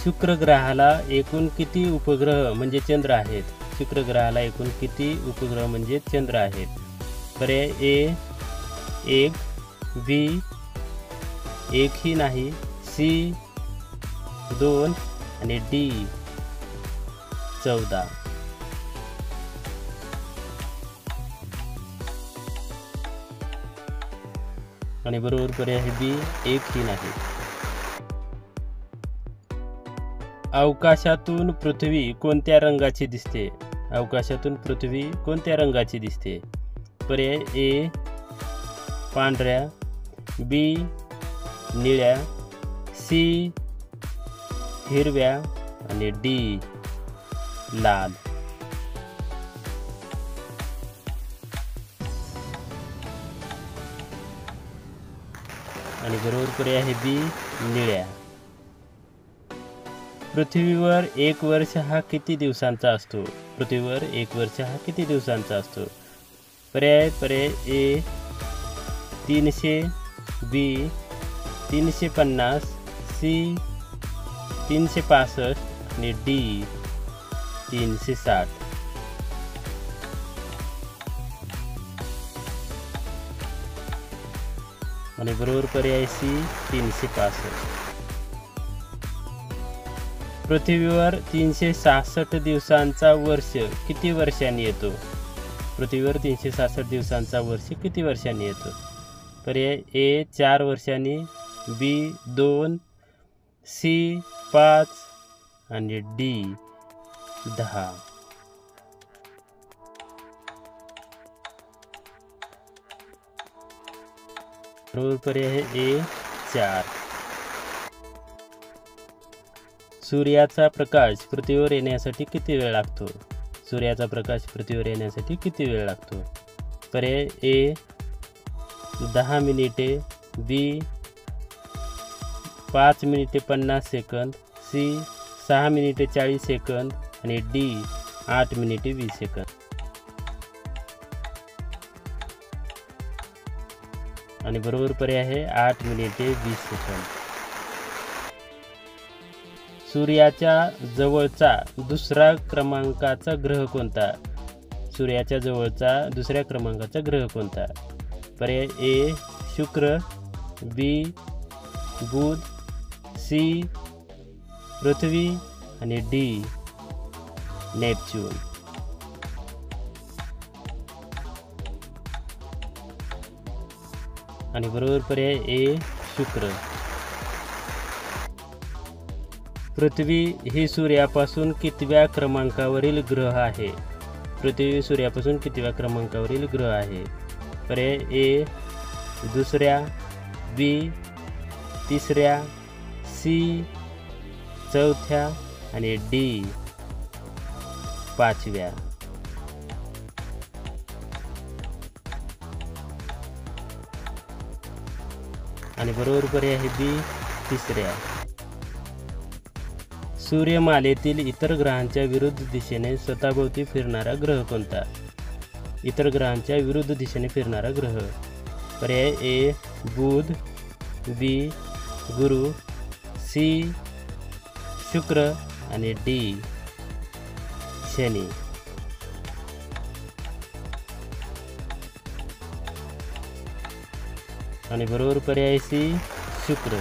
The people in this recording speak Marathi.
शुक्र ग्रहाला एकूण किती उपग्रह म्हणजे चंद्र आहेत? शुक्र ग्रहाला एकूण किती उपग्रह म्हणजे चंद्र आहेत? पर्याय ए 1, बी एकही नाही, सी 2 आणि डी 14. आणि बरोबर पर्याय आहे बी एकही नाही. अवकाशातून पृथ्वी कोणत्या रंगाची दिसते? अवकाशातून पृथ्वी कोणत्या रंगाची दिसते? पर्याय ए पांढऱ्या, बी निळ्या, सी हिरव्या आणि डी लाल. आणि बरोबर पर्याय आहे बी निळ्या. पृथ्वीवर एक वर्ष हा किती दिवसांचा असतो? पृथ्वीवर एक वर्ष हा किती दिवसांचा असतो? पर्याय ए 300, बी 350, सी 365 आणि डी 360. आणि बरोबर पर्याय सी 365. पृथ्वीवर 366 दिवसांचा वर्ष किती वर्षांनी येतो? पृथ्वीवर 366 दिवसांचा वर्ष किती वर्षांनी येतो? पर्याय ए 4 वर्षांनी, बी 2, सी 5 आणि डी 10. बरोबर पर्याय आहे ए 4. सूर्याचा प्रकाश पृथ्वीवर येण्यासाठी किती वेळ लागतो? सूर्याचा प्रकाश पृथ्वीवर येण्यासाठी किती वेळ लागतो? पर्याय ए 10 मिनिटे, बी 5 मिनिटे 50 सेकंद, सी 6 मिनिटे 40 सेकंद आणि डी 8 मिनिटे 20 सेकंद. आणि बरोबर पर्याय आहे 8 मिनिटे 20 सेकंद. सूर्याच्या जवळचा दुसरा क्रमांकाचा ग्रह कोणता? सूर्याच्या जवळचा दुसऱ्या क्रमांकाचा ग्रह कोणता? पर्याय ए शुक्र, बी बुध, सी पृथ्वी आणि डी नेपच्यून. आणि बरोबर पर्याय ए शुक्र. पृथ्वी ही सूर्यापासून कितव्या क्रमांकावरील ग्रह आहे? पृथ्वी सूर्यापासून कितव्या क्रमांकावरील ग्रह आहे? पर्याय ए दुसऱ्या, बी तिसऱ्या, सी चौथ्या आणि डी 5व्या. आणि बरोबर पर्याय आहे बी तिसऱ्या. सूर्यमालेतील इतर ग्रहांच्या विरुद्ध दिशेने स्वतःभोवती फिरणारा ग्रह कोणता? इतर ग्रहांच्या विरुद्ध दिशेने फिरणारा ग्रह. पर्याय ए बुध, बी गुरु, सी शुक्र आणि डी शनी. आणि बरोबर पर्याय सी शुक्र.